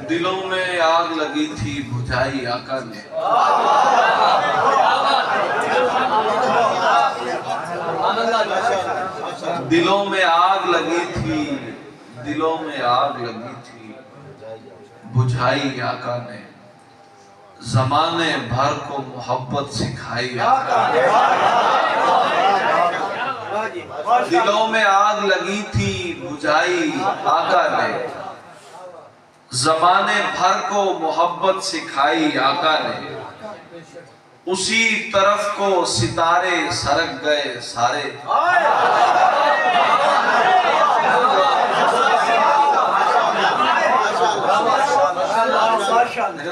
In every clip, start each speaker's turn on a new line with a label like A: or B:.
A: दिलों में आग लगी थी, बुझाई आका ने। दिलों में आग लगी थी, दिलों में आग लगी थी, बुझाई आका ने। ज़माने भर को मोहब्बत सिखाई आका ने। दिलों में आग लगी थी, बुझाई आका ने। ज़माने भर को मोहब्बत सिखाई आका ने। उसी तरफ को सितारे सरक गए सारे।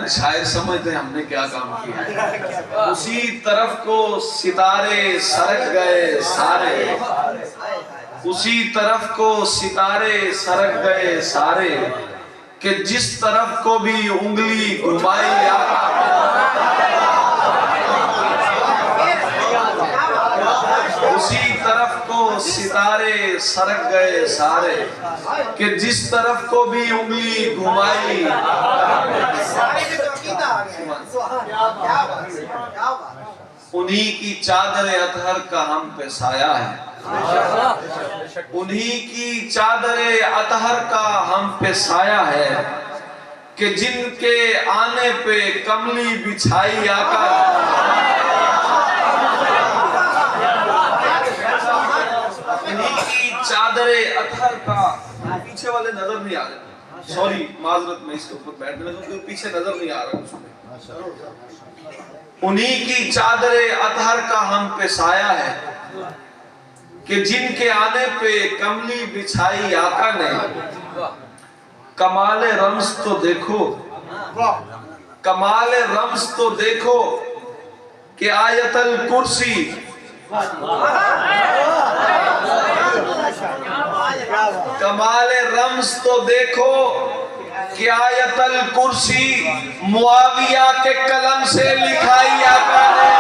A: शायद समझते हैं हमने क्या काम किया। उसी तरफ को सितारे सरक गए सारे। उसी तरफ को सितारे सरक गए सारे कि जिस तरफ को भी उंगली घुमाई आका। उसी तरफ को सितारे सरक गए सारे कि जिस तरफ को भी उंगली घुमाई। उन्हीं की चादर अतहर का हम पे साया है। उन्हीं की चादर अतहर का हम पे साया है कि जिनके आने पे कमली बिछाई आका। चादरे अतहर का। पीछे वाले नजर नहीं आ रहे, सॉरी माजरत, मैं इसके ऊपर बैठने लगा क्योंकि पीछे नजर नहीं आ रहा उसमें। उन्हीं की चादरे अतहर का हम पे साया है कि जिनके आने पे कमली बिछाई आका ने। कमाल रम्स तो देखो, कमाल रम्स तो देखो कि आयतल कुर्सी। कमाल रम्स तो देखो कि आयतल कुर्सी मुआविया के कलम से लिखाई आका ने।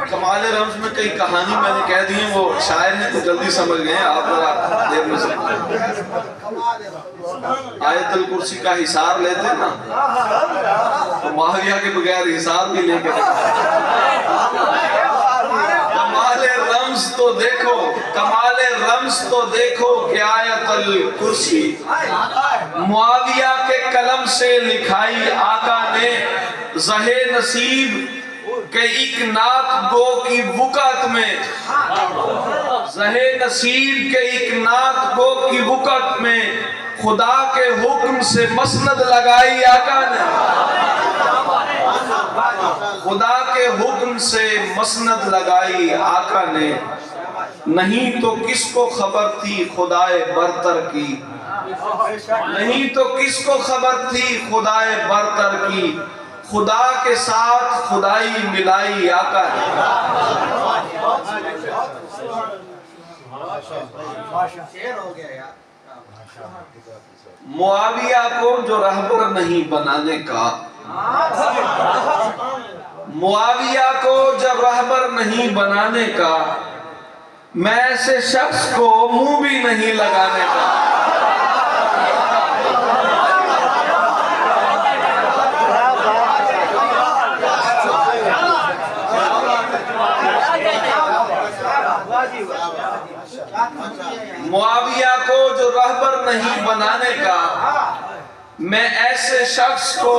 A: कमाल रम्स में कई कहानी मैंने कह दी है, वो शायर ने तो जल्दी समझ गए, आप जरा देर में समझ। आयतल कुर्सी का हिसार लेते ना तो मुआविया के बगैर हिसार भी लेके। कमाल रम्स तो देखो, कमाल रम्स तो देखो कि आयतल कुर्सी मुआविया के कलम से लिखाई आका ने। ज़हे नसीब के एक नाक गो की वुकत में। ज़हे नसीब के एक नाक गो की वुकत में खुदा के हुक्म से मसनद लगाई आका ने। खुदा के हुक्म से मसनद लगाई आका ने। नहीं तो किसको खबर थी खुदाए बरतर की। नहीं तो किसको खबर थी खुदाए बरतर की। खुदा के साथ खुदाई मिलाई आका है। मुआविया को जो रहबर नहीं बनाने का, मुआविया को जब रहबर नहीं बनाने का, मैं ऐसे शख्स को मुंह भी नहीं लगाने का। मुआविया को जो रहबर नहीं बनाने का, मैं ऐसे शख्स को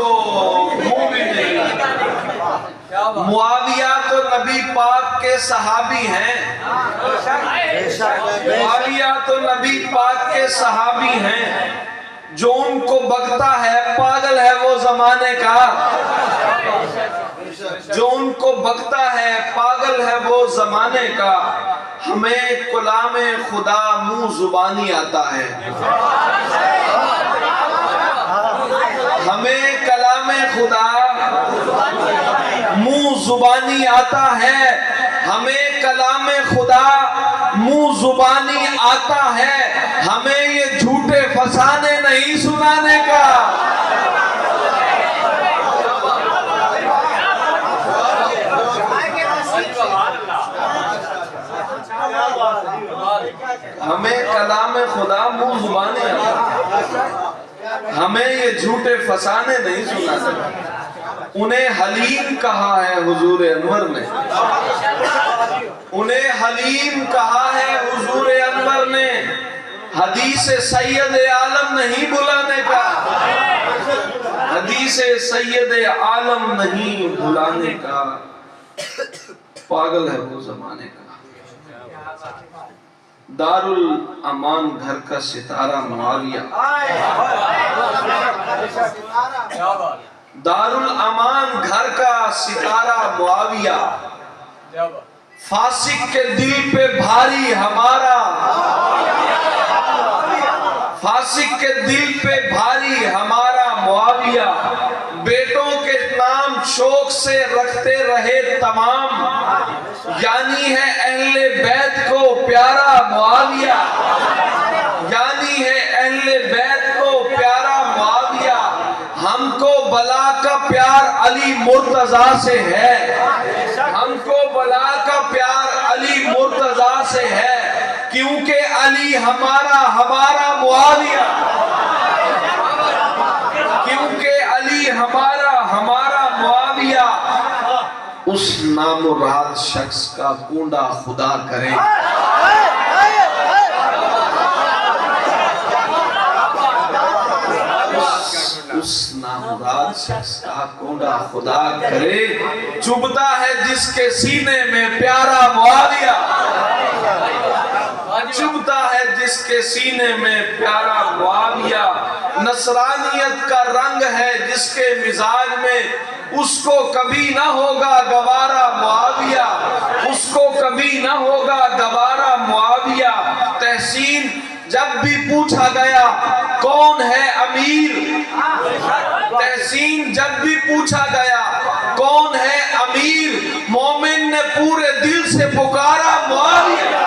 A: मुंह भी नहीं लगाने। मुआविया तो नबी पाक के सहाबी हैं। मुआविया तो नबी पाक के सहाबी हैं। जो उनको बकता है पागल है वो जमाने का। जो उनको बकता है पागल है वो जमाने का। हमें कलामे खुदा मुंह जुबानी आता है। हमें कलामे खुदा मुंह जुबानी आता है, हमें कलामे खुदा मुंह जुबानी आता है, हमें ये झूठे फसाने नहीं सुनाने का। हमें कलामे खुदा मुंह जुबानी आता है, हमें ये झूठे फसाने नहीं सुनाने। उन्हें हलीम कहा है हुजूर अनवर ने, उन्हें हलीम कहा है हुजूर अनवर ने, हदीस सैयद आलम नहीं बुलाने का, हदीस सैयद आलम नहीं बुलाने का। पागल है वो जमाने का। दारुल अमान घर का सितारा मुआविया, दारुल अमान घर का सितारा मुआविया, फासिक के दिल पे भारी हमारा, फासिक के दिल पे भारी हमारा मुआविया, बेटों के नाम शौक से रखते रहे तमाम, यानी है अहले बैत को प्यारा मुआविया, यानी है अहले बैत को प्यारा मुआविया। हमको बला का प्यार अली मुर्तजा से है, हमको बला का प्यार अली मुर्तजा से है, क्योंकि अली हमारा हमारा मुआविया, क्योंकि अली हमारा हमारा मुआविया। उस नामुराद शख्स का कूंडा खुदा करे, उस नामुराद शख्स का कूंडा खुदा करे। चुभता है जिसके सीने में प्यारा मुआविया, चुभता है जिसके सीने में प्यारा मुआविया। नसरानियत का रंग है जिसके मिजाज में, उसको कभी ना होगा गवारा मुआविया, उसको कभी ना होगा गवारा मुआविया। तहसीन जब भी पूछा गया कौन है अमीर, तहसीन जब भी पूछा गया कौन है अमीर, मोमिन ने पूरे दिल से पुकारा मुआविया।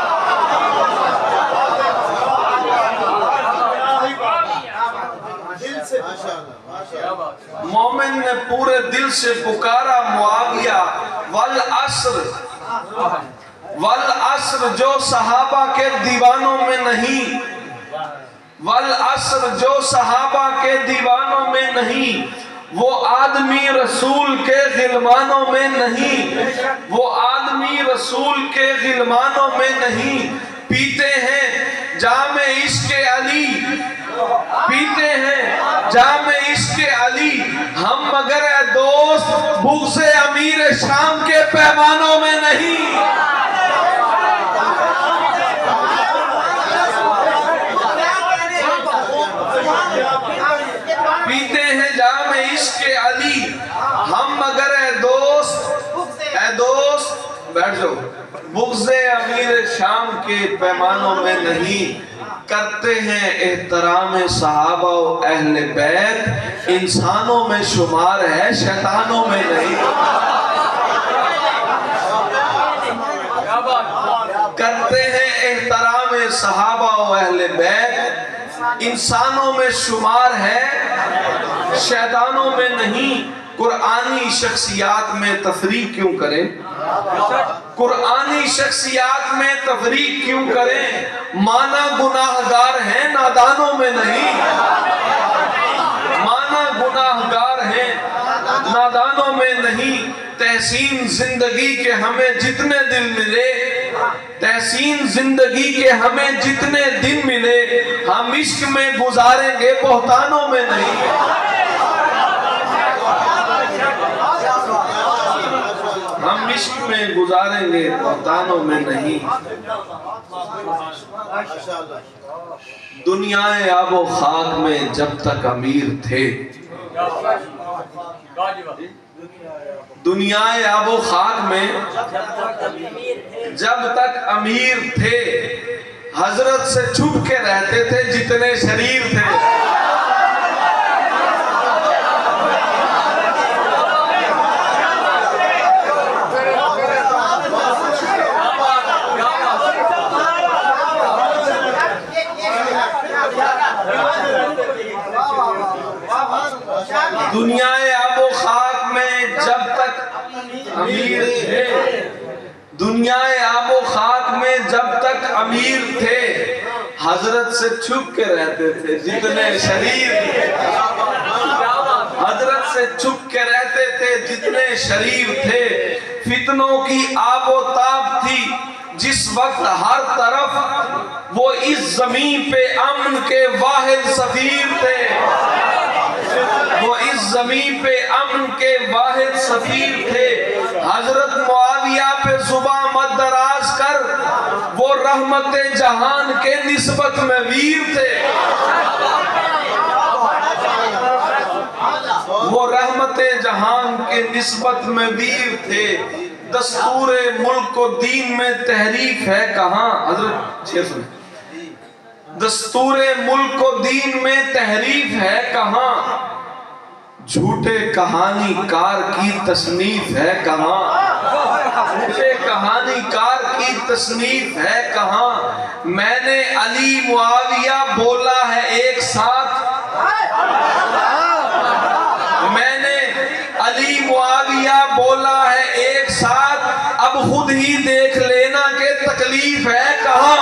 A: मोमिन ने पूरे दिल से पुकारा मुआविया। वल अस्र, वल अस्र जो सहाबा के दीवानों में नहीं, वल अस्र जो सहाबा के दीवानों में नहीं, वो आदमी रसूल के गिलमानों में नहीं, वो आदमी रसूल के गिलमानों में नहीं। पीते हैं जामे इश्क़े अली, पीते हैं जामे इश्क़े अली हम, मगर ए दोस्त बुग़्ज़े अमीर शाम के पैमानों में नहीं। पीते हैं जामे इश्क़े अली हम, मगर ए दोस्त बैठ जाओ, बुग़्ज़े अमीर शाम के पैमानों में नहीं। करते हैं एहतराम सहाबा व अहले बैत, इंसानों में शुमार है शैतानों में नहीं। करते हैं एहतराम सहाबा व अहले बैत, इंसानों में शुमार है शैतानों में नहीं। कुरानी शख्सियात में तफरीक क्यों करें, कुरानी शख्सियात में तफरीक क्यों करें। माना गुनाहगार हैं नादानों में नहीं, माना गुनाहगार हैं नादानों में नहीं। तहसीन जिंदगी के हमें जितने दिन मिले, तहसीन जिंदगी के हमें जितने दिन मिले, हम इश्क में गुजारेंगे बहतानों में नहीं। हम इश्क में गुजारेंगे बहतानों में नहीं। दुनियाए आबो खाक में जब तक अमीर थे, दुनियाए आबो खाक में जब तक अमीर थे, हजरत से छुप के रहते थे जितने शरीर थे। दुनियाए आबो खाक में जब तक अमीर थे, दुनियाए आबो खाक में जब तक अमीर थे, हजरत से छुप के रहते थे जितने शरीर थे। हजरत से छुप के रहते थे जितने शरीर थे। फितनों की आबो ताब थी जिस वक्त हर तरफ, वो इस जमीन पे अमन के वाहिद सफीर थे। वो इस जमीन पे अमन के वाहिद सफीर थे। हजरत मुआविया पे जुबान मत दराज कर, वो रहमते जहान के निस्बत में वीर थे। वो रहमते जहान के निस्बत में वीर थे। दस्तूरे मुल्क को दीन में तहरीफ है कहाँ? हजरत शेर सुन, दस्तूरे मुल्क को दीन में तहरीफ है कहाँ? झूठे कहानीकार की तसनीफ है कहाँ? झूठे कहानीकार की तसनीफ है कहाँ? मैंने अली मुआविया बोला है एक साथ, मैंने अली मुआविया बोला है एक साथ, अब खुद ही देख लेना के तकलीफ है कहाँ?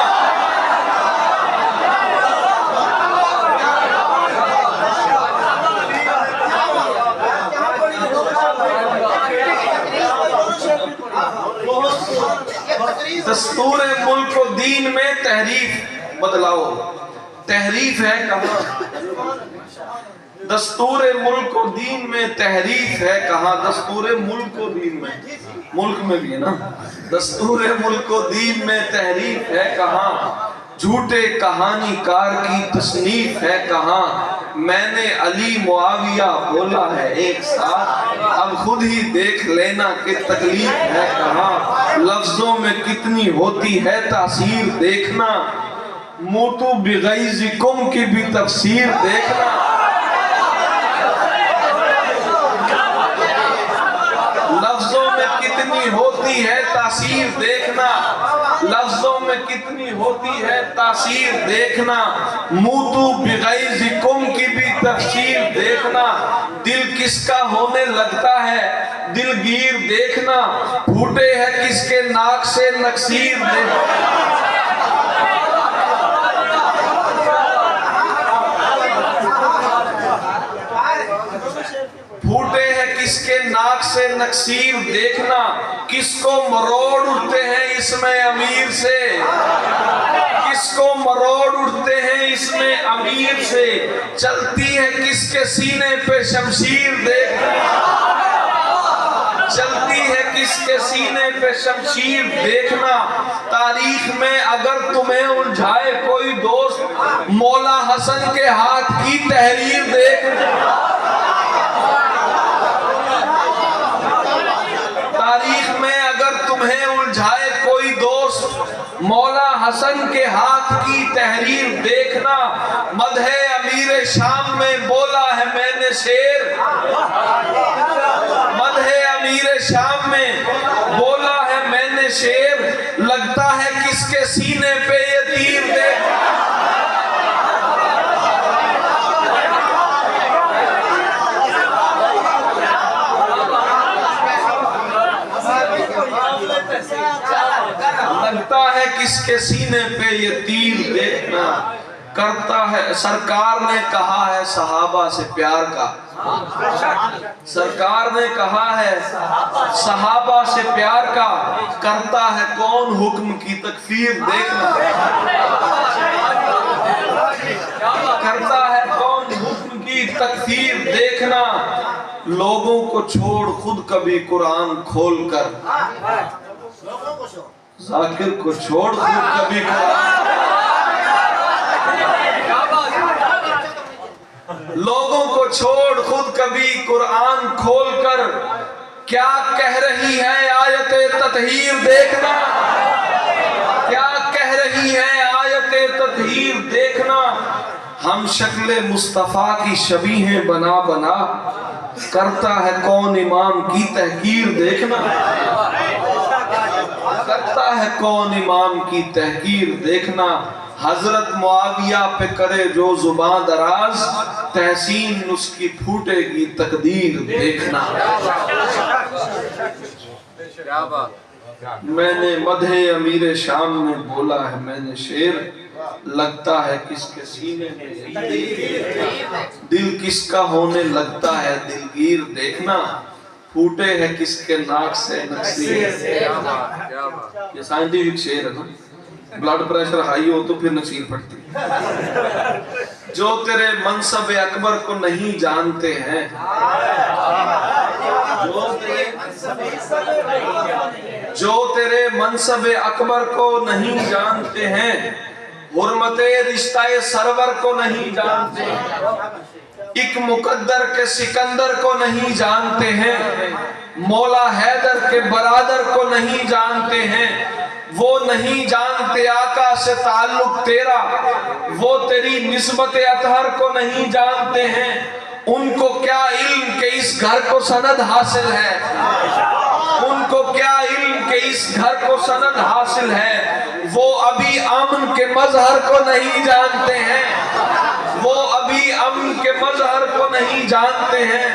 A: दस्तूर मुल्क को दीन में तहरीफ बदलाओ, तहरीफ है कहाँ? दस्तूर मुल्क को दीन में तहरीफ है कहाँ? दस्तूर मुल्क को दीन में, मुल्क में भी है ना, दस्तूर मुल्क को दीन में तहरीफ है कहाँ? झूठे कहानीकार की तसनीफ है कहाँ? मैंने अली मुआविया बोला है एक साथ, अब खुद ही देख लेना कि तकलीफ है कहाँ? लफ्जों में कितनी होती है तासीर देखना, मोतू बिगैज़िकुम की भी तफसीर देखना। लफ्जों में कितनी होती है तासीर देखना, लफ्जों में कितनी होती है तासीर देखना। मूतू बिगैज़िकुम की भी तफसीर देखना। दिल किसका होने लगता है दिलगीर देखना, फूटे है किसके नाक से नक्सीर देखना। फूटे हैं किसके नाक से नक्सीर देखना, किसको मरोड़ उठते हैं इसमें अमीर से, किसको मरोड़ उठते हैं इसमें अमीर से। चलती है किसके सीने पे शमशीर देखना, चलती है किसके सीने पे शमशीर देखना। तारीख में अगर तुम्हें उलझाए कोई दोस्त, मौला हसन के हाथ की तहरीर देखना। तारीख में अगर तुम्हें उलझाए कोई दोस्त, मौला हसन के हाथ की तहरीर देखना। मदहे अमीर शाम में बोला है मैंने शेर, मदहे अमीर शाम में बोला है मैंने शेर। लगता है किसके सीने पे ये तीर देखना। लगता है किसके सीने पे ये तीर देखना। करता है सरकार ने कहा है सहाबा से प्यार का, सरकार ने कहा है सहाबा से प्यार का। करता है कौन हुक्म की तकफीर देखना, करता है कौन हुक्म की तकफीर देखना। लोगों को छोड़ खुद कभी कुरान खोल कर, जाकिर को छोड़ खुद कभी लोगों को छोड़ खुद कभी कुरान खोल कर। क्या कह रही है आयते ततहीर देखना, क्या कह रही है आयते ततहीर देखना। हम शक्ल मुस्तफा की शबीहें बना बना, करता है कौन इमाम की तहकीर देखना, करता है कौन इमाम की तहकीर देखना। हजरत मुआविया पे करे जो जुबान दराज, तहसीन उसकी फूटेगी तकदीर देखना। मैंने मधे अमीर शाम में बोला है मैंने शेर, लगता है किसके सीने में दिल किसका होने लगता है दिलगीर देखना। फूटे है किसके नाक से नक्सीर। ये साइंटिफिक शेर है ना। ब्लड प्रेशर हाई हो तो फिर नसीर फटती। जो तेरे मनसब अकबर को नहीं जानते हैं, जो तेरे मनसब अकबर को नहीं जानते हैं, हुर्मते रिश्ताए सरवर को नहीं जानते, एक मुकद्दर के सिकंदर को नहीं जानते हैं, मौला हैदर के बरादर को नहीं जानते हैं, वो नहीं जानते आका से ताल्लुक तेरा, वो तेरी निस्बत अतहर को नहीं जानते हैं, उनको क्या इल्म के इस घर को सनद हासिल है, उनको क्या इल्म के इस घर को सनद हासिल है। वो अभी अमन के मजहर को नहीं जानते हैं, वो अभी अमन के मजहर को नहीं जानते हैं,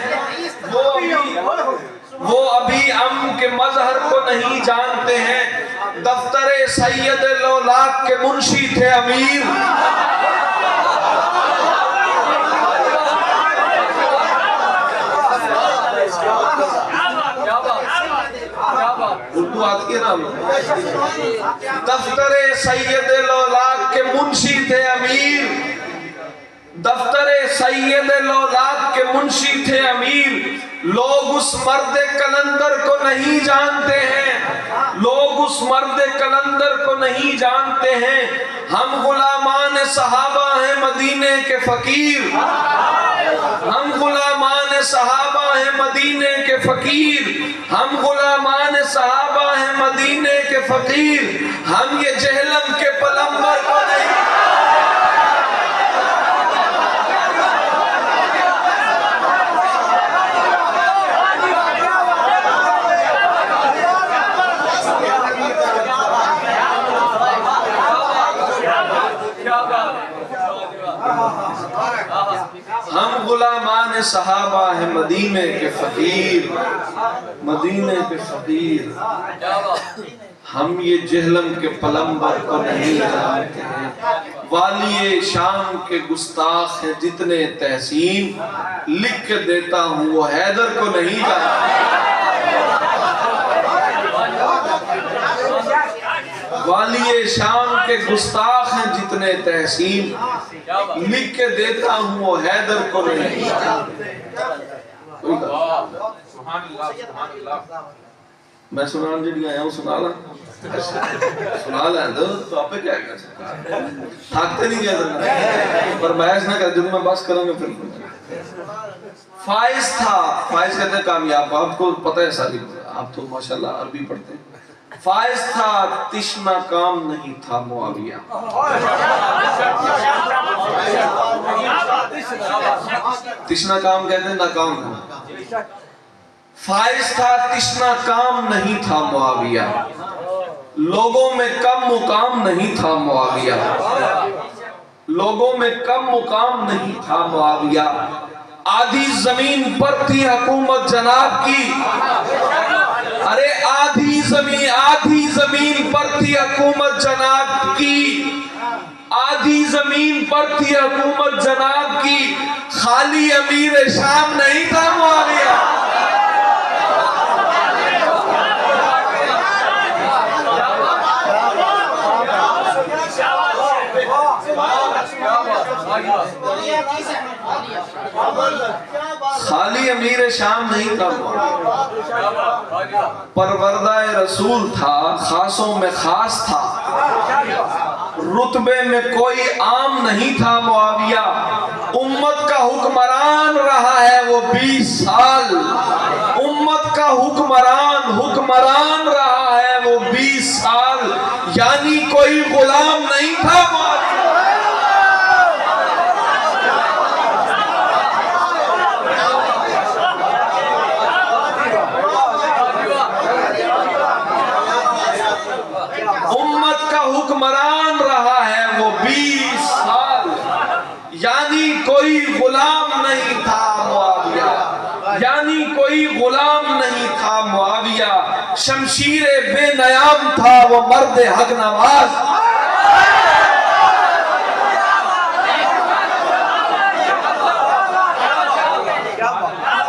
A: वो अभी अमन के मजहर को नहीं जानते हैं। दफ्तरे सैयद लौलाक के मुंशी थे अमीर, उर्दू आती है ना। दफ्तरे सैयद लौलाक के मुंशी थे अमीर, दफ्तरे सैयद लौलाक के मुंशी थे अमीर। लोग उस मर्द कलंदर को नहीं जानते हैं, लोग उस मर्द कलंदर को नहीं जानते हैं। हम गुलामान सहाबा हैं मदीने के फकीर, हम गुलामान सहाबा हैं मदीने के फकीर, हम गुलामान सहाबा हैं मदीने के फकीर। हम ये जहलम के पलंबर को नहीं, हम गुलामान सहाबा है मदीने के फकीर, मदीने के फकीर। हम ये जहलम के पलंबर को नहीं जानते हैं। वालिए शाम के गुस्ताख है जितने तहसीन, लिख के देता हूँ वो हैदर को नहीं जानते। वालिए शाम के गुस्ताख हैं जितने तहसीन, लिख के देता हूँ वो हैदर को नहीं। मैं सुना जी आया हूँ, सुना ला तो आप क्या कर सकते, थकते नहीं गए पर बहस ना कर, जब मैं बस करूंगा फिर। फाइज था, फाइज कहते हैं कामयाब, आपको पता है सारी, आप तो माशाल्लाह अरबी पढ़ते हैं। फाइज था तिश्ना काम नहीं था मुआविया, तिश्ना काम कहते हैं नाकाम था। फाइज था तिश्ना काम नहीं था मुआविया, लोगों में कम मुकाम नहीं था मुआविया, लोगों में कम मुकाम नहीं था मुआविया। आधी जमीन पर थी हुकूमत जनाब की, अरे आधी जमीन पर थी हुकूमत जनाब की, आधी जमीन पर थी हुकूमत जनाब की। खाली अमीर शाम नहीं था मुआविया, खाली अमीर शाम नहीं था, परवरदाए रसूल था, खासों में खास था, रुतबे में कोई आम नहीं था मुआविया। उम्मत का हुक्मरान रहा है वो 20 साल, उम्मत का हुक्मरान रहा है वो 20 साल, यानी कोई गुलाम नहीं था मुआविया। हुक्मरान रहा है वो 20 यानी कोई गुलाम नहीं था मुआविया, यानी कोई गुलाम नहीं था मुआविया, शमशीर बेनयाम था वो मर्द हक नवाज।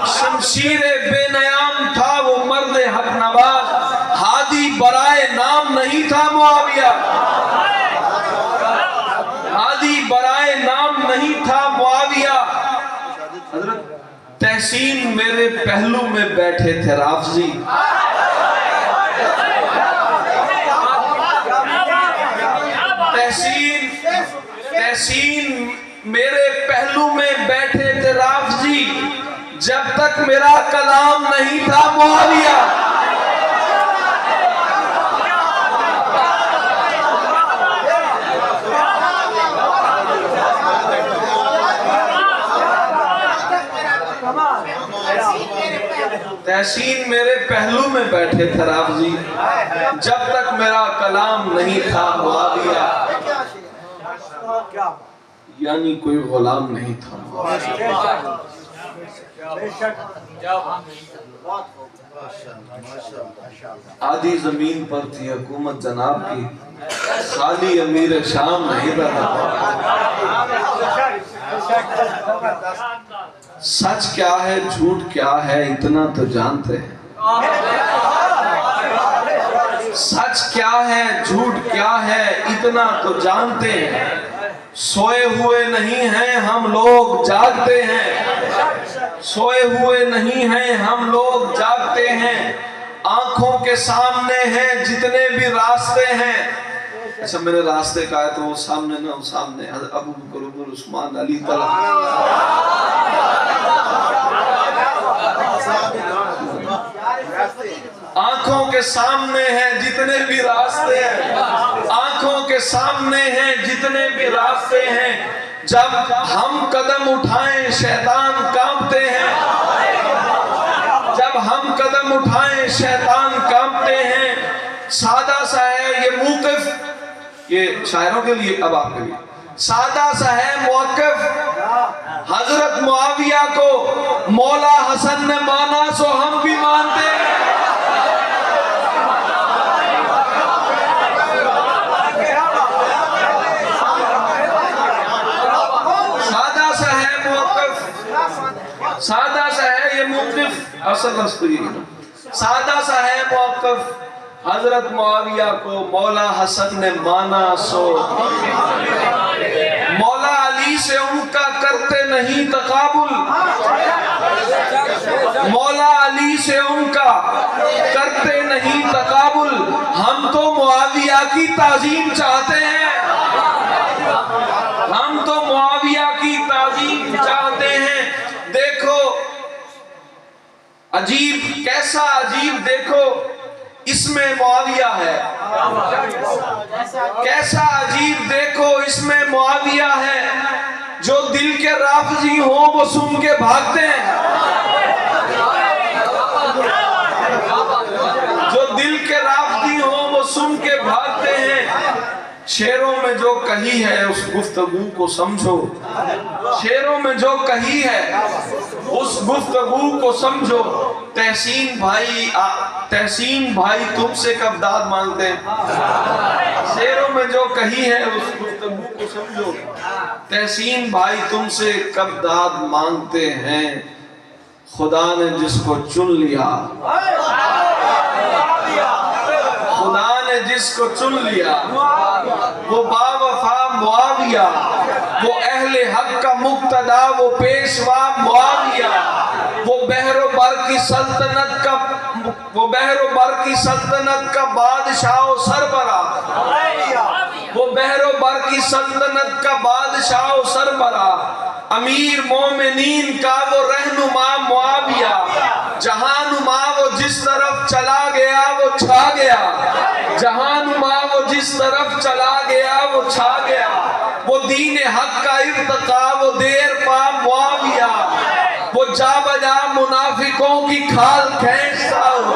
A: शमशीर बेनयाम था वो मर्द हक नवाज, हादी बराए नाम नहीं था मुआविया, हादी बराए नाम नहीं था मुआविया। हजरत तहसीन मेरे पहलू में बैठे थे राफजी, तहसीन मेरे पहलू में बैठे थे राफजी, जब तक मेरा कलाम नहीं था मुआविया। तहसीन मेरे पहलू में बैठे थे राफजी, जब तक मेरा कलाम नहीं था मुआविया, यानी कोई गुलाम नहीं था। आधी जमीन पर थी हुकूमत जनाब की, खाली अमीर शाम नहीं रहा। सच क्या है झूठ क्या है इतना तो जानते हैं, सच क्या है झूठ क्या है इतना तो जानते हैं। सोए हुए नहीं हैं हम लोग जागते हैं, सोए हुए नहीं हैं हम लोग जागते हैं। आंखों के सामने हैं जितने भी रास्ते हैं। अच्छा मेरे रास्ते का है तो वो सामने ना, वो सामने अबू बकर उमर उस्मान अली तला। आंखों के सामने हैं जितने भी रास्ते हैं, आंखों के सामने हैं जितने भी रास्ते हैं। जब हम कदम उठाएं शैतान कांपते हैं, जब हम कदम उठाएं शैतान कांपते हैं। सादा सा है ये मौक़िफ़, ये शायरों के लिए, अब आपके लिए सादा सा है मौक़िफ़। हजरत मुआविया को मौला हसन ने माना सो हम भी मानते हैं। सादा सा है मौक़िफ़, सादा सा है ये मौक़िफ़, असल सादा सा है मौक़िफ़। हजरत मुआविया को मौला हसन ने माना सो मौला अली से उनका करते नहीं तकाबुल, मौला अली से उनका करते नहीं तकाबुल। हम तो मुआविया की ताज़ीम चाहते हैं, हम तो मुआविया की ताज़ीम चाहते हैं। देखो अजीब, कैसा अजीब, देखो इसमें मुआविया है, कैसा अजीब, देखो इसमें मुआविया है। जो दिल के राफजी हो वो सुन के भागते हैं, जो दिल के राफजी हो वो सुन के भागते हैं। शेरों में जो कही है उस गुफ्तगू को समझो, शेरों में जो कही है उस गुफ्तगू को समझो। तहसीन भाई तुमसे कब दाद मांगते हैं, शेरों में जो कही है उस गुफ्तगू को समझो। तहसीन भाई तुमसे कब दाद मांगते हैं, खुदा ने जिसको चुन लिया, खुदा ने जिसको चुन लिया वो बावफा मुआविया, वो अहले हक का मुक्तदा, वो पेशवा मुआविया, वो बहरो बर की सल्तनत का, वो बहरो बर की सल्तनत का बादशाह सरबरा, वो बहरो बर की सल्तनत का बादशाह सरबरा। अमीर मोमिनीन का वो रहनुमा मुआविया, जहानुमा वो जिस तरफ चला गया वो छा गया, जहानुमा वो जिस तरफ चला गया वो छा गया। वो दीन हक का इर्तिका वो देर पा मुआविया, वो जा बजा मुनाफिकों की खाल खींचता हो।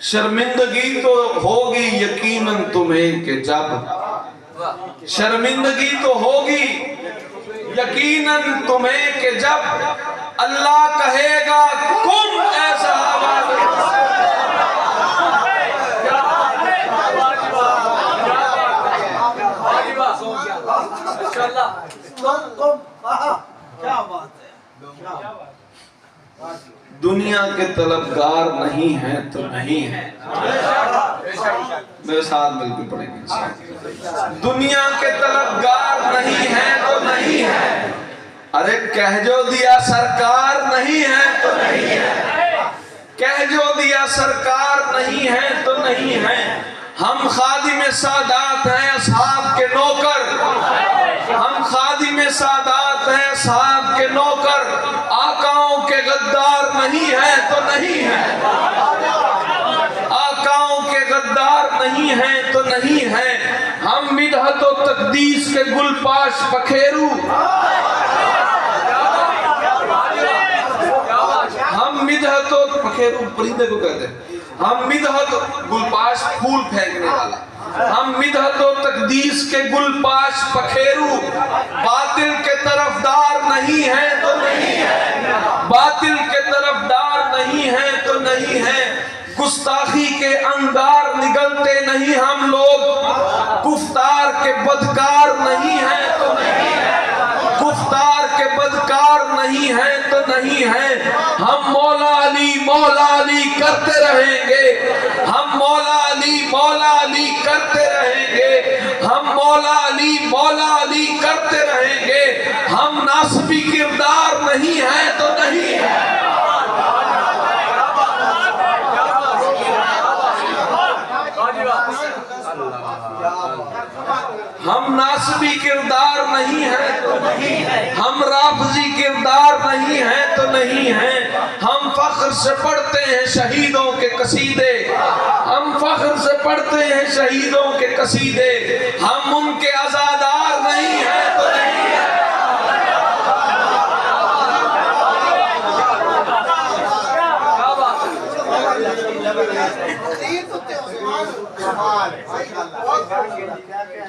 A: शर्मिंदगी तो होगी यकीनन तुम्हें कि जब, शर्मिंदगी तो होगी यकीनन तुम्हें कि जब अल्लाह कहेगा कुम ऐसा आवाज।
B: क्या बात है।
A: दुनिया के तलबगार नहीं है तो नहीं है, मेरे साथ मिलकर पढ़ेंगे। दुनिया के तलबगार नहीं है तो नहीं है, अरे कह जो दिया सरकार नहीं है तो नहीं है, कह जो दिया सरकार नहीं है तो नहीं है। हम खादिम सादात हैं असहाब के नौकर, हम खादिम सादात हैं असहाब के नौकर, आकाओं के गद्दार नहीं है तो नहीं है, आकाओं के गद्दार नहीं है तो नहीं है। हम मिदहत व तकदीस के गुलपाश पखेरू, हम मिदहत व पखेरू परिंदे को कहते हैं, हम मिदहत गुलपाश फूल फेंकने वाला, हम मिदहत व तकदीस के गुलपाश पखेरू, बातिल के तरफदार नहीं है तो नहीं है, बातिल के तरफदार नहीं है तो नहीं है। गुस्ताखी के अंगार निगलते नहीं हम लोग, गुफ्तार के बदकार नहीं है तो नहीं है, गुफ्तार के बदकार नहीं है तो नहीं है। हम मौला अली करते रहेंगे, हम मौला अली करते रहेंगे, हम मौला अली करते रहेंगे। हम नासबी किरदार नहीं है तो नहीं है, हम नासबी किरदार नहीं है तो नहीं है, हम राफजी किरदार नहीं है तो नहीं है। हम फख्र से पढ़ते हैं शहीदों के कसीदे, हम फख्र से पढ़ते हैं शहीदों के कसीदे, हम उनके आजादार नहीं है तो नहीं है।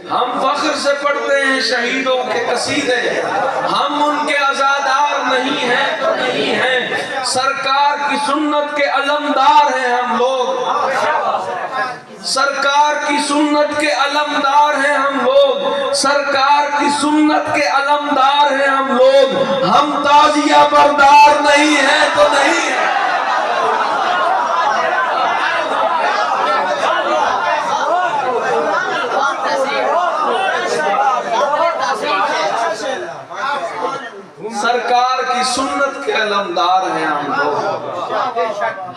A: हम फख्र से पढ़ते हैं शहीदों के कसीदे, हम उनके आजादार नहीं है तो नहीं है। सरकार की सुन्नत के अलमदार हैं हम लोग, सरकार की सुन्नत के अलमदार हैं हम लोग, सरकार की सुन्नत के अलमदार हैं हम लोग। हम ताजिया बरदार नहीं है तो नहीं है, सरकार की सुन्नत के अलमदार हैं हम लोग।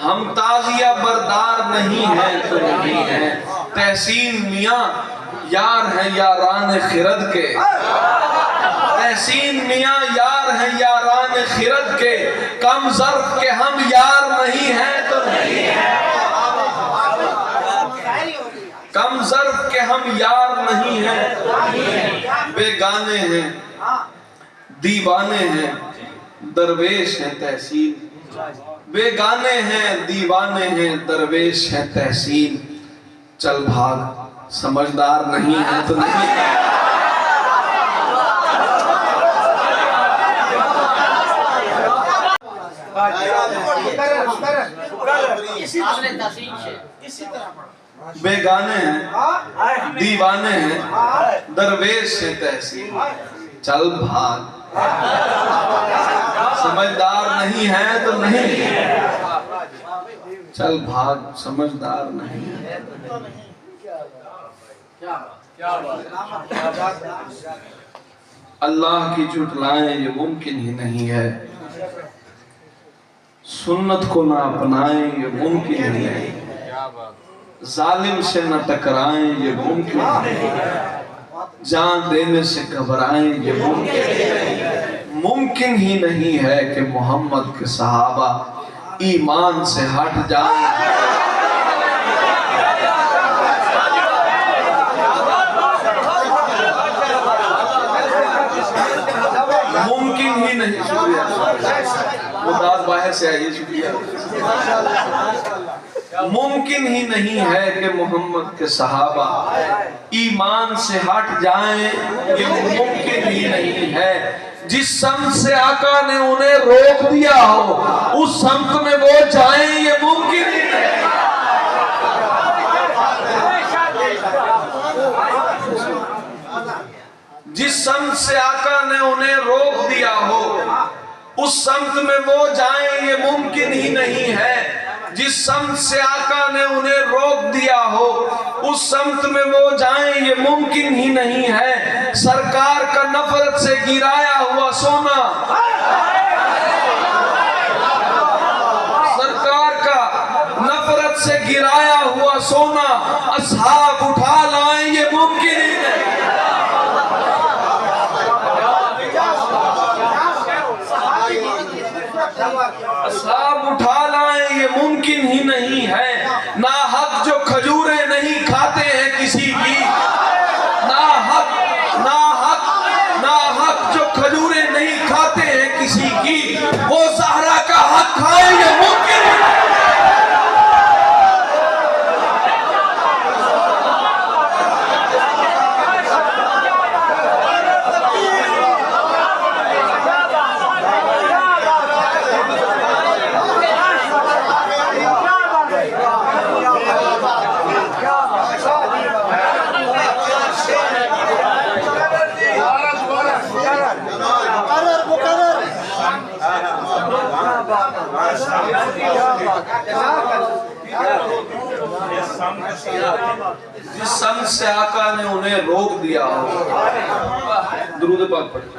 A: हम ताजिया बरदार नहीं है तो नहीं है। तहसीन मियाँ यार हैं यारान खिरद के, तहसीन मियाँ यार हैं यारान खिरद के, कम ज़र्फ़ के हम यार नहीं हैं तो नहीं है, कम ज़र्फ़ के हम यार नहीं हैं। बेगाने हैं दीवाने हैं दरवेश हैं तहसीन, बेगाने हैं दीवाने हैं दरवेश हैं तहसीन। चल भाग समझदार नहीं है तो नहीं है। बेगाने हैं दीवाने हैं दरवेश हैं तहसीन। चल भाग समझदार नहीं है तो नहीं है, चल भाग समझदार नहीं है। अल्लाह की झुटलाएं ये मुमकिन ही नहीं है, सुन्नत को ना अपनाएं ये मुमकिन ही नहीं, जालिम से न टकराएं ये मुमकिन नहीं, जान देने से घबराएं ये मुमकिन ही नहीं है कि मोहम्मद के सहाबा ईमान से हट जाएं। मुमकिन ही नहीं, मुमताज बाहर से आइए, शुक्रिया। मुमकिन ही नहीं है कि मोहम्मद के सहाबा ईमान से हट जाएं, ये मुमकिन ही नहीं है। जिस समत से आका ने उन्हें रोक दिया हो उस समत में वो जाएं, ये मुमकिन ही नहीं। जिस समत से आका ने उन्हें रोक दिया हो उस समत में वो जाएं, ये मुमकिन ही नहीं है। जिस समत से आका ने उन्हें रोक दिया हो उस समत में वो जाएं, ये मुमकिन ही नहीं है। सरकार का नफरत से गिराया हुआ सोना, सरकार का नफरत से गिराया हुआ सोना असहाब उठा लाएं, ये मुमकिन ही नहीं। असहाब उठा लाएं, ये मुमकिन ही नहीं है। ना हक जो खजूरें नहीं खाते हैं किसी की, ना हक जो खजूरें नहीं खाते हैं किसी की, वो ज़हरा का हक खाए, ये मुमकिन है। जिस संत से आका ने उन्हें रोक दिया हो, दुरूद पाक पढ़िए।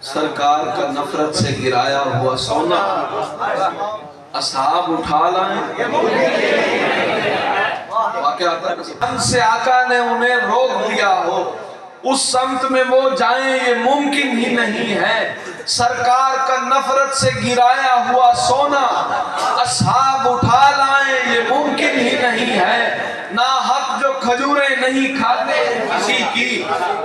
A: सरकार का नफरत से गिराया हुआ सोना असहाब उठा लाएं, वाक़या आता है। संत से आका ने उन्हें रोक दिया हो उस समत में वो जाएं, ये मुमकिन ही नहीं है। सरकार का नफरत से गिराया हुआ सोना असहाब उठा लाएं, ये मुमकिन ही नहीं है। ना हक जो खजूरें नहीं खाते किसी की,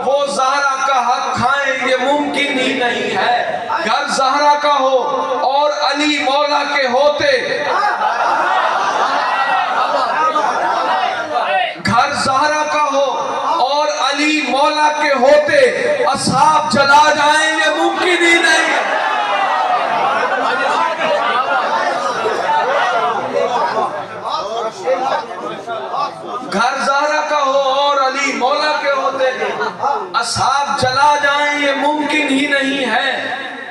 A: वो ज़हरा का हक खाएं, ये मुमकिन ही नहीं है। घर ज़हरा का हो और अली मौला के होते, घर ज़हरा का हो और अली मौला के होते असहाब जला जाएं, ये मुमकिन ही नहीं। घर ज़हरा का हो और अली मौला के होते असहाब जला जाएं, ये मुमकिन ही नहीं है।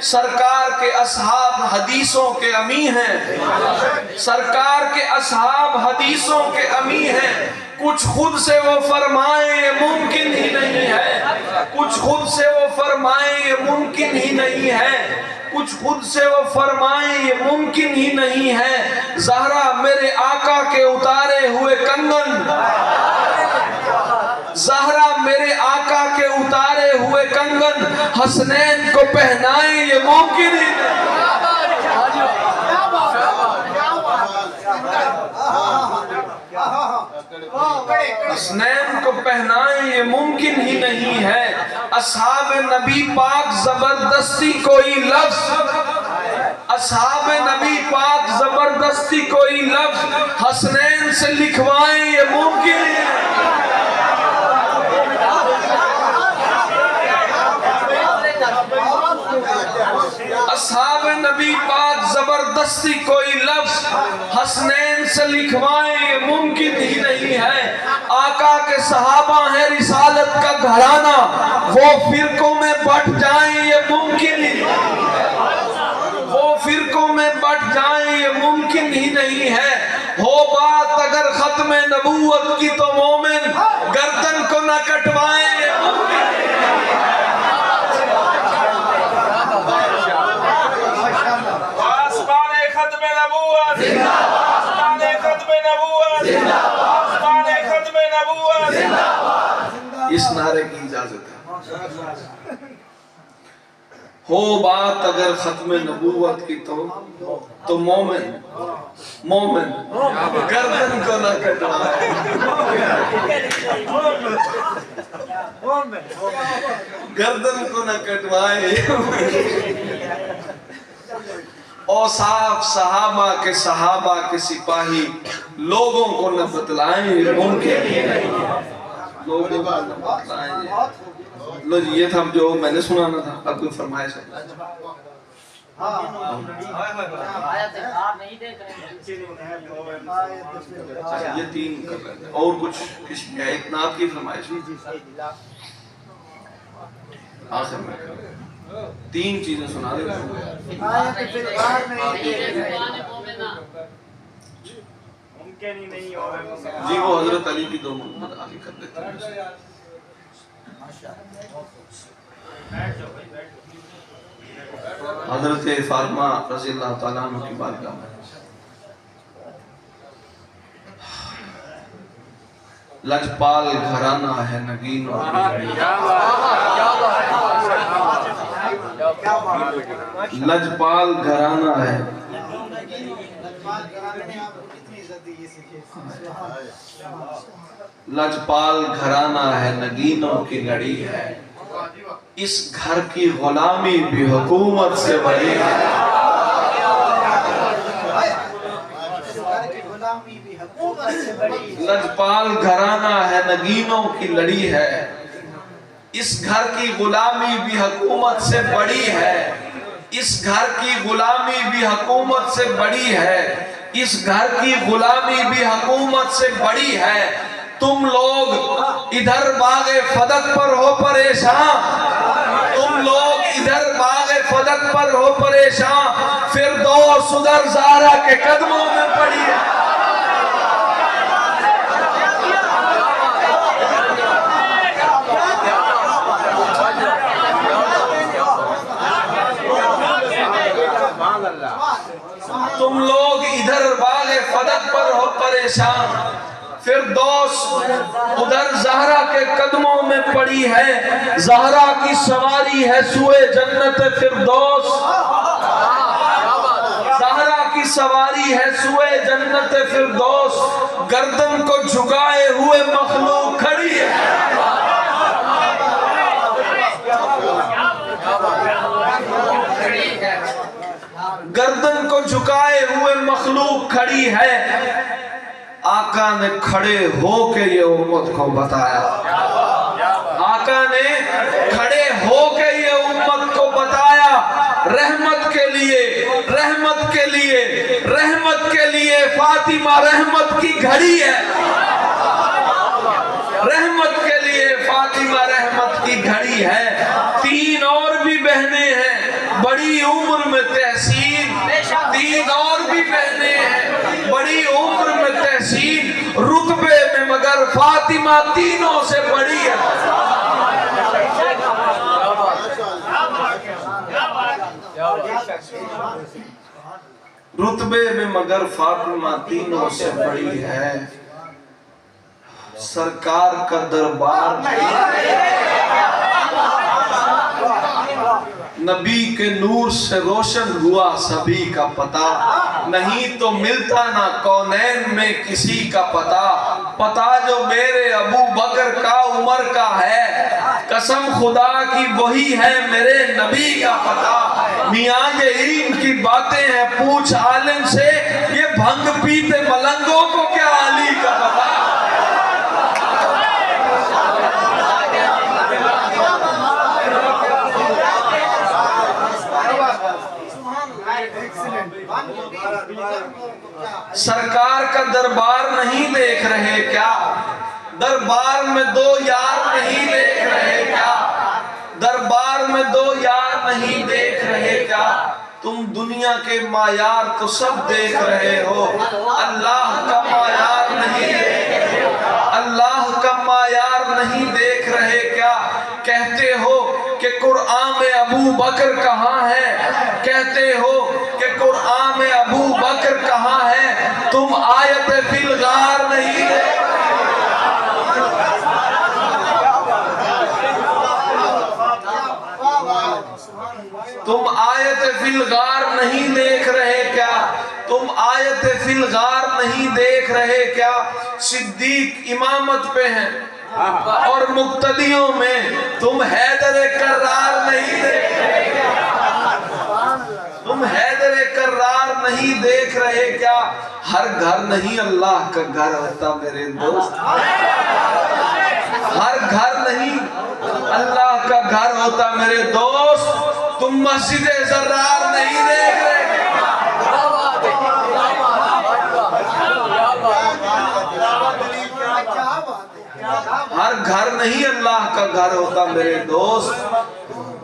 A: सरकार के असहाब हदीसों के अमी हैं, सरकार के असहाब हदीसों के अमी हैं। कुछ खुद से वो फरमाएं, ये मुमकिन ही नहीं है। कुछ खुद से वो फरमाएं, ये मुमकिन ही नहीं है। कुछ खुद से वो फरमाएं, ये मुमकिन ही नहीं है। ज़हरा मेरे आका के उतारे हुए कंगन, ज़हरा मेरे आका के उतारे हुए कंगन हसनैन को पहनाएं, ये मुमकिन ही नहीं। हसनैन को पहनाएं, ये मुमकिन ही नहीं है। असहाब नबी पाक जबरदस्ती कोई लफ्ज, असहाब नबी पाक जबरदस्ती कोई लफ्ज हसनैन से लिखवाएं, ये मुमकिन ही नहीं। असहाब नबी पाक जबरदस्ती कोई लफ्ज हसनैन से लिखवाएं, ये मुमकिन ही नहीं है। आका के सहाबा है रिसालत का घराना, वो फिरकों में बट जाएं, ये मुमकिन ही नहीं है। वो फिरकों में बट जाएं, ये मुमकिन ही नहीं है। हो बात अगर खत्म नबूवत की तो मोमिन गर्दन को न कटवाएं, ये मुमकिन ही नहीं है। इस नारे की इजाजत है। हो बात अगर खत्म नबूवत की तो मोमिन मोमिन गर्दन को न कटवाए, गर्दन को न कटवाए। औसाफ सहाबा के सिपाही लोगों को न बतलाएं, लोगों को न बतलाएं। लो जी, ये था जो मैंने सुनाना था। अब कोई फरमाइश है? अच्छा, ये 3 कर लेते हैं। और कुछ किसी है? एक नात की फरमाइश आखिर में 3 चीजें सुना देते हैं। जी वो हजरत अली की 2 मोहम्मद आली कर देते हैं। हजरत फातिमा रज़ी अल्लाह ताला अन्हा की बारगाह में लजपाल घराना है नगीन, लजपाल घराना है, लजपाल घराना है, नगीनों की लड़ी है। इस घर की गुलामी भी हुकूमत से बड़ी है। लजपाल घराना है, नगीनों की लड़ी है। इस घर की गुलामी भी हुकूमत से बड़ी है। इस घर की गुलामी भी हुकूमत से बड़ी है। इस घर की गुलामी भी हुकूमत से बड़ी है। तुम लोग इधर बागे फदक पर हो परेशान, तुम लोग इधर बागे फदक पर हो परेशान, फिर दो सुदर ज़ारा के कदमों में पड़ी है। तुम लोग इधर बागे फदक पर हो परेशान, फिर दोस्त उधर ज़हरा के कदमों में पड़ी है। ज़हरा की सवारी है सुए जन्नत फिरदौस, ज़हरा की सवारी है सुए जन्नत फिरदौस। गर्दन को झुकाए हुए मखलूक खड़ी है। गर्दन को झुकाए हुए मखलूक खड़ी है। आका ने खड़े होके ये उम्मत को बताया, आका ने खड़े होके ये उम्मत को बताया। रहमत के लिए, रहमत के लिए, रहमत के लिए फातिमा रहमत की घड़ी है। रहमत के लिए फातिमा रहमत की घड़ी है। 3 और भी बहनें हैं बड़ी उम्र में तहसीन, 3 और भी बहनें हैं बड़ी उम्र में तहसीन, रुतबे में मगर फातिमा तीनों से बड़ी है। रुतबे में मगर फातिमा तीनों से बड़ी है। सरकार का दरबार नबी के नूर से रोशन हुआ सभी का पता, नहीं तो मिलता ना कौनैन में किसी का पता। पता जो मेरे अबू बकर का उमर का है, कसम खुदा की वही है मेरे नबी का पता। मियाँ ये इल्म की बातें हैं पूछ आलिम से, ये भंग पीते मलंगों को क्या अली का पता। सरकार का दरबार नहीं देख रहे क्या? दरबार में 2 यार नहीं देख रहे क्या? दरबार में 2 यार नहीं देख रहे क्या? तुम दुनिया के मायार तो सब देख रहे हो, अल्लाह का मायार नहीं देख रहे, अल्लाह का मायार नहीं देख रहे क्या? कहते हो कि कुरान में अबू बकर कहाँ है, कहते हो कि कुरान में अबू बकर कहाँ है, तुम आयत फिल गार नहीं देख। फिल गार नहीं देख रहे क्या? तुम आयत फिल गार नहीं देख रहे क्या? सिद्दीक इमामत पे हैं और मुक्तदियों में तुम हैदर कर्रार नहीं देख रहे क्या? तुम हैदर कर्रार नहीं देख रहे क्या? हर घर नहीं अल्लाह का घर होता मेरे दोस्त, हर घर नहीं अल्लाह का घर होता मेरे दोस्त। तुम मस्जिद जर्रार नहीं देख रहे, हर घर नहीं अल्लाह का घर होता मेरे दोस्त।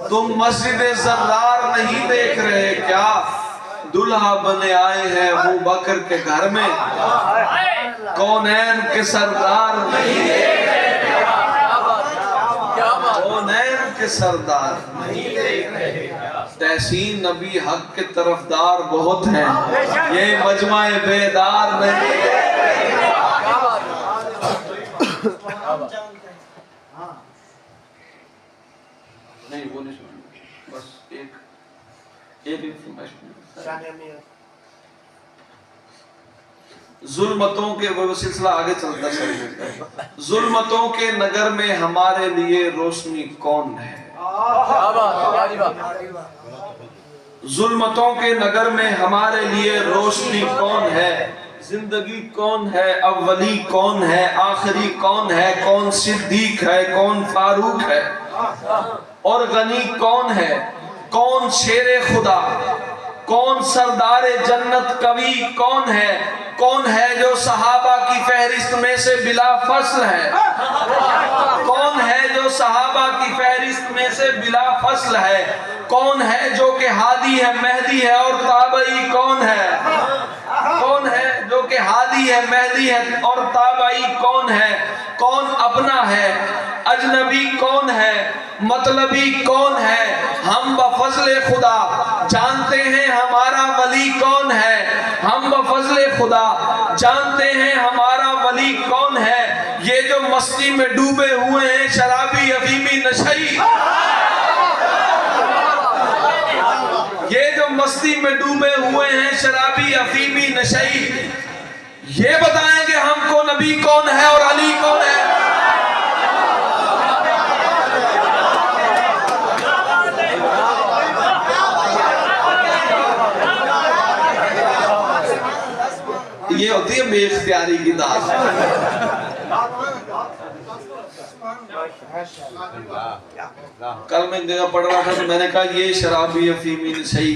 A: तुम मस्जिद जर्रार नहीं देख रहे क्या? दुल्हा बने आए हैं अबू बकर के घर में, कौनैन के सरदार नहीं देख रहे क्या? कौनैन के सरदार नहीं देख रहे क्या? तहसीन नबी हक के तरफदार बहुत हैं, ये मजमा बेदार नहीं देख रहे क्या? नहीं वो नहीं सुन, बस एक जुल्मतों के वो सिलसिला आगे चलता है। जुल्मतों के नगर में हमारे लिए रोशनी कौन है? जुल्मतों के नगर में हमारे लिए रोशनी कौन है? जिंदगी कौन है? अव्वली कौन है? आखिरी कौन है? कौन सिद्दीक है? कौन फारूक है? और गनी कौन है? कौन शेरे खुदा? कौन सरदारे जन्नत कवि कौन है? कौन है जो सहाबा की फहरिस्त में से बिला फसल है? कौन है जो सहाबा की फहरिस्त में से बिला फसल है? कौन है जो कि हादी है, मेहदी है और ताबई कौन है? कौन है जो कि हादी है, मेहदी है और ताबई कौन है? कौन अपना है, अजनबी कौन है, मतलबी कौन है? हम बफज़ले खुदा जानते हैं हमारा वली कौन है। हम बफज़ले खुदा जानते हैं हमारा वली कौन है। ये जो मस्ती में डूबे हुए हैं शराबी अफीमी नशई, ये जो मस्ती में डूबे हुए हैं शराबी अफीमी नशई, ये बताएंगे हमको नबी कौन है और अली कौन है। ये होती है बेइख्तियारी की दात। कल मैं जगह पढ़ रहा था तो मैंने कहा ये शराबी अफीमी नशई,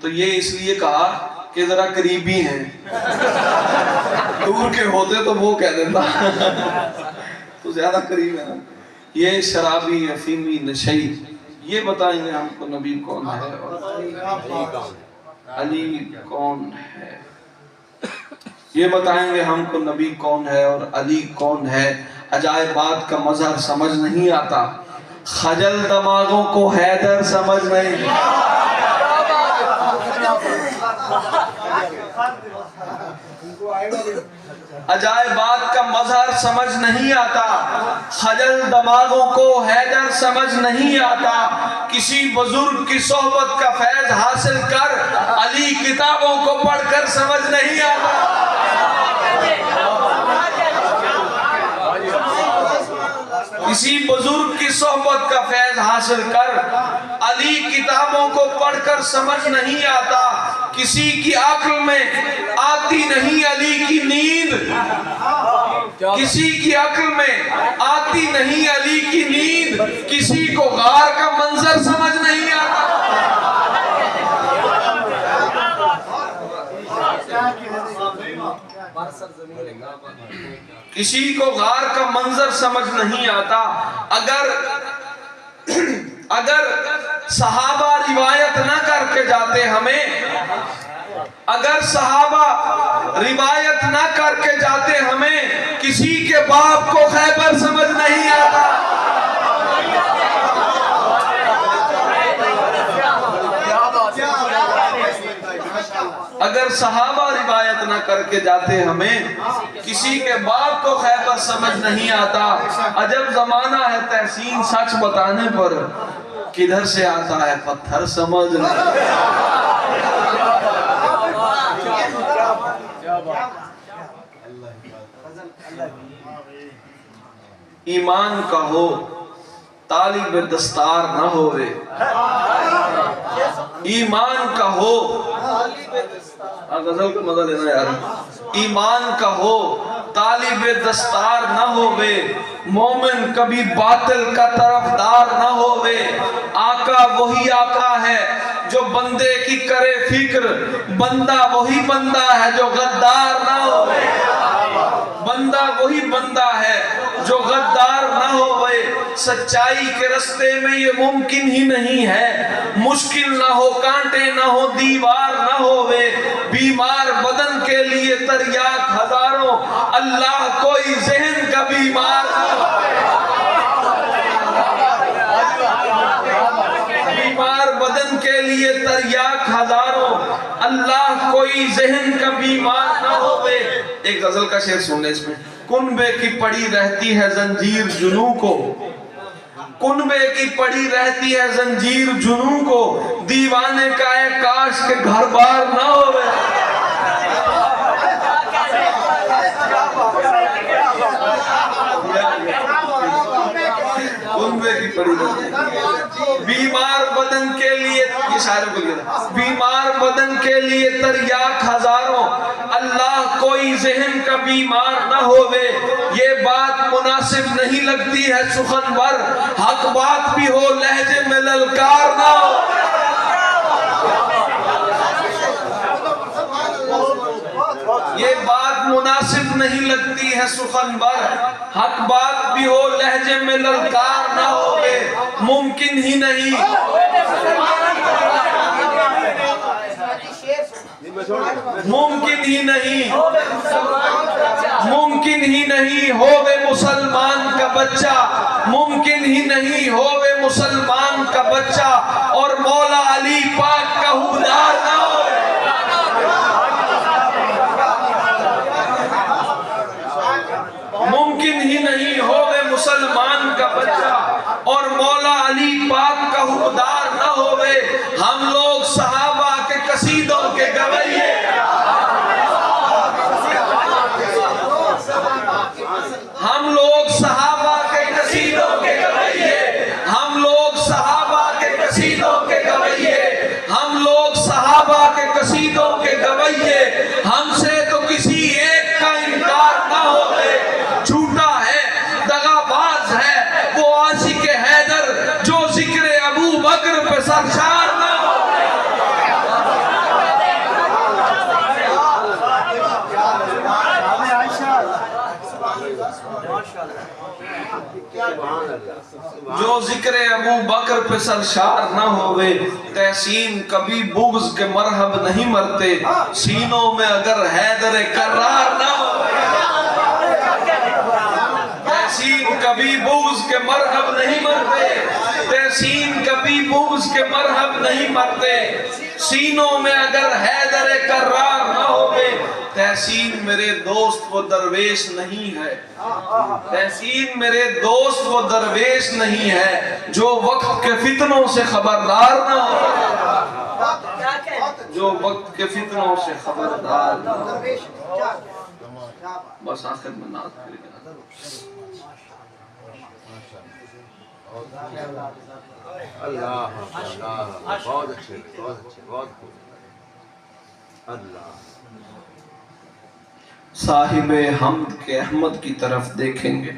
A: तो ये इसलिए कहा कि जरा करीबी हैं, दूर के होते तो वो कह देता तो ज्यादा करीब है ना। ये शराबी अफीमी नशई, ये बताएंगे हमको नबी कौन है और अली कौन है। ये बताएंगे हमको नबी कौन है और अली कौन है। अजायबात का मज़हर समझ नहीं आता, खजल दमागों को हैदर समझ नहीं। अजायबात का मज़हर समझ नहीं आता, खजल दमागों को हैदर समझ नहीं आता। किसी बुजुर्ग की सोहबत का फैज हासिल कर, अली किताबों को पढ़कर समझ नहीं आता। किसी बुजुर्ग की सोहबत का फैज हासिल कर, अली किताबों को पढ़कर समझ नहीं आता। किसी की अक्ल में आती नहीं अली की नींद, किसी की अक्ल में आती नहीं अली की नींद। किसी को गार का मंजर समझ नहीं आता। किसी को गार का मंजर समझ नहीं आता। अगर सहाबा रिवायत ना करके जाते हमें, अगर सहाबा रिवायत ना करके जाते हमें, किसी के बाप को खैबर समझ नहीं आता। अगर सहाबा रिवायत न करके जाते हमें। किसी के बाप को खैबर समझ नहीं आता। अजब जमाना है तहसीन सच बताने पर किधर से आता है पत्थर समझ ईमान का हो तालिब दस्तार न होवे। ईमान का हो, गजल का मजा लेना यार। ईमान का हो तालिब दस्तार न होवे, मोमिन कभी बातिल का तरफदार न होवे। आका वही आका है जो बंदे की करे फिक्र, बंदा वही बंदा है जो गद्दार न होवे। बंदा वही बंदा है जो गद्दार न होवे। सच्चाई के रास्ते में ये मुमकिन ही नहीं है, मुश्किल ना हो कांटे ना हो दीवार ना होवे। बीमार बदन के लिए तरियाक हजारों, अल्लाह कोई जहन का बीमार ना होवे। बीमार बदन के लिए तरियाक हजारों, अल्लाह कोई जहन का बीमार ना होवे। एक गजल का शेर सुनने इसमें। कुनबे की पड़ी रहती है जंजीर जुनू को, कुनबे की पड़ी रहती है जंजीर जुनू को, दीवाने का है काश के घर बार ना होवे। कुनबे की पड़ी बीमार बदन के लिए, ये शायर को बीमार बदन के लिए तरियाक हजारों, अल्लाह कोई जहन का बीमार ना होवे। ये बात मुनासिब नहीं लगती है सुखनवर, हक बात भी हो लहजे में ललकार ना हो। ये बात मुनासिब नहीं लगती है सुखनवर, हक बात भी हो लहजे में ललकार ना होवे। मुमकिन ही नहीं, मुमकिन ही नहीं, मुमकिन ही नहीं होवे मुसलमान का बच्चा, मुमकिन ही नहीं होवे मुसलमान का बच्चा, और मौला अली पाक का हुदार ना हो। मुमकिन ही नहीं होवे मुसलमान का बच्चा और मौला अली पाक का हुदार ना होवे। हम लोग सहाबा के कसीदों के गवैये, हम लोग सहाबा के कसीदों के गवैये, हम लोग सहाबा के कसीदों के गवैये, हम लोग सहाबा के कसीदों के गवैये। हमसे तो किसी एक का इनकार ना होवे। झूठा है दगाबाज है वो आशिक हैदर जो जिक्र अबू बकर पे सरशार ना हो। जो जिक्र अबू बकर पे सरशार ना होवे। तहसीन कभी बुग़्ज़ के मरहब नहीं मरते, सीनों में अगर हैदर करार ना हो। तहसीन कभी बुग़्ज़ के मरहब नहीं मरते, तहसीन कभी बुग़्ज़ के मरहब नहीं मरते, सीनों में अगर हैदर करार ना होवे। तहसीन मेरे दोस्त वो दरवेश नहीं है, तहसीन मेरे दोस्त वो दरवेश नहीं है, जो वक्त के फितनों से खबरदार ना हो, जो वक्त के फितनों से खबरदार ना हो। बस आखिर में नात करेगा।
B: अल्लाह बहुत अच्छे, बहुत अच्छे, बहुत खूब। अल्लाह
A: साहिबे हमद के अहमद की तरफ देखेंगे,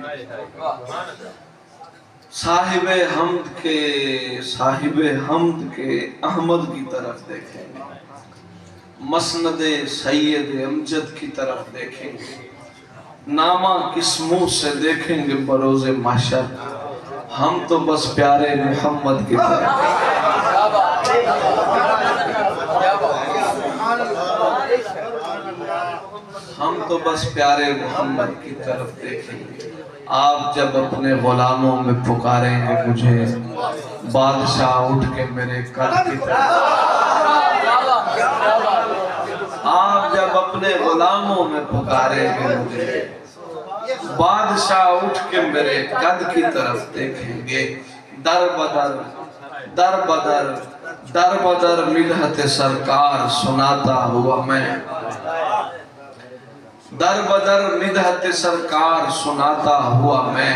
A: साहिबे हमद के अहमद की तरफ देखेंगे, मसनदे सैयद अमजद की तरफ देखेंगे, नामा किस मुंह से देखेंगे बरोज़े महशर। हम तो बस प्यारे मोहम्मद की तरफ, हम तो बस प्यारे मोहम्मद की तरफ देखेंगे। आप जब अपने गुलामों में पुकारेंगे मुझे, बादशाह उठ के मेरे कर की तरफ। अपने गुलामों में पुकारेंगे मुझे। बादशाह उठ के मेरे कद की तरफ देखेंगे। दर बदर दर बदर दर बदर मिदहत सरकार सुनाता हुआ मैं, दर बदर मिदहत सरकार सुनाता हुआ मैं,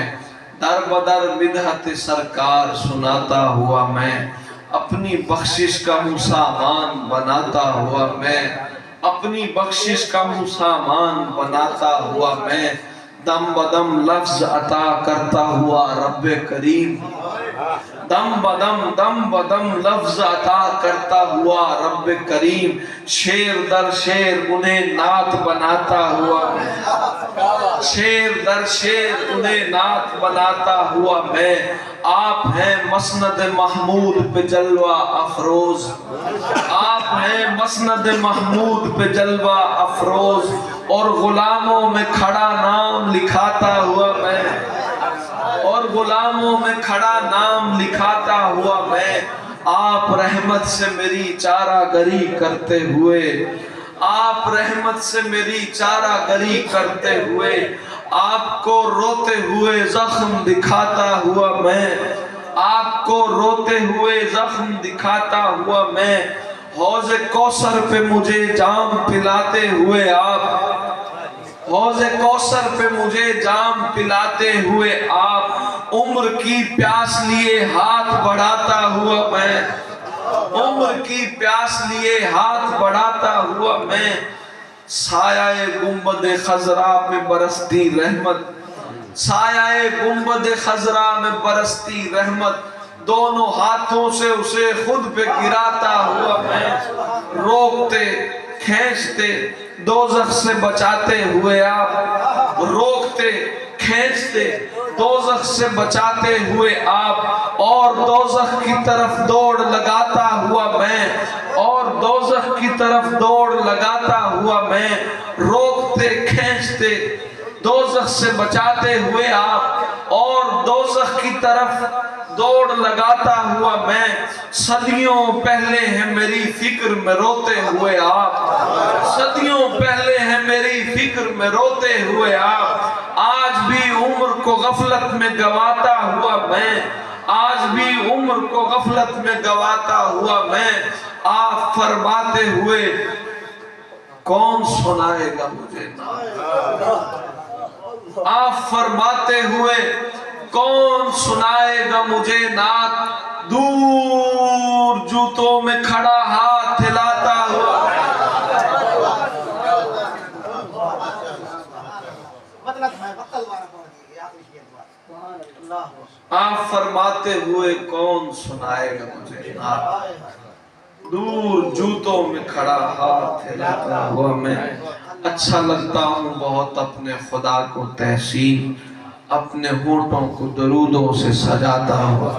A: दर बदर मिदहत सरकार सुनाता हुआ मैं, अपनी बख्शिश का मुसामान बनाता हुआ मैं, अपनी बख्शिश का मुसामान बनाता हुआ मैं, दम बदम लफ्ज अता करता हुआ रब्बे करीम, दम बदम लफ्ज अता करता हुआ रब्बे करीम, शेर दर शेर उन्हें नात बनाता हुआ मैं, शेर दर शेर उन्हें नात बनाता हुआ मैं। आप हैं मसनद महमूद पे जलवा अफरोज, आप हैं मसनद महमूद पे जलवा अफरोज, और गुलामों में खड़ा नाम लिखाता हुआ मैं, और गुलामों में खड़ा नाम लिखाता हुआ मैं। आप रहमत से मेरी चारागरी करते हुए, आप रहमत से मेरी चारागरी करते हुए, आपको रोते हुए जख्म दिखाता हुआ मैं, आपको रोते हुए जख्म दिखाता हुआ मैं। हौज़े कौसर पे मुझे जाम पिलाते हुए आप, हौज़े कौसर पे मुझे जाम पिलाते हुए आप, उम्र की प्यास लिए हाथ बढ़ाता हुआ मैं, उम्र की प्यास लिए हाथ बढ़ाता हुआ मैं। साया गुंबद खजरा में बरसती रहमत, साया गुंबद खजरा में बरसती रहमत, दोनों हाथों से उसे खुद पे गिराता हुआ मैं, रोकते खींचते दोज़ख से बचाते हुए आप, रोकते खींचते दोज़ख से बचाते हुए आप, और दोज़ख की तरफ दौड़ लगाता हुआ मैं, और दोज़ख की तरफ दौड़ लगाता हुआ मैं, रोकते खींचते दोज़ख से बचाते हुए आप, और दोज़ख की तरफ दौड़ लगाता हुआ मैं। सदियों पहले है मेरी फिक्र में रोते हुए आप, सदियों पहले है मेरी फिक्र में रोते हुए आप। आज भी उम्र को गफलत में गवाता हुआ मैं, आज भी उम्र को गफलत में गवाता हुआ मैं। आप फरमाते हुए कौन सुनाएगा मुझे, आप फरमाते हुए कौन सुनाएगा मुझे नात, दूर जूतों में खड़ा हाथ हिलाता हुआ। आप फरमाते हुए कौन सुनाएगा मुझे नात, दूर जूतों में खड़ा हाथ हिलाता हुआ मैं। अच्छा लगता हूँ बहुत अपने खुदा को तहसीन, अपने होठों को दरूदों से सजाता हुआ।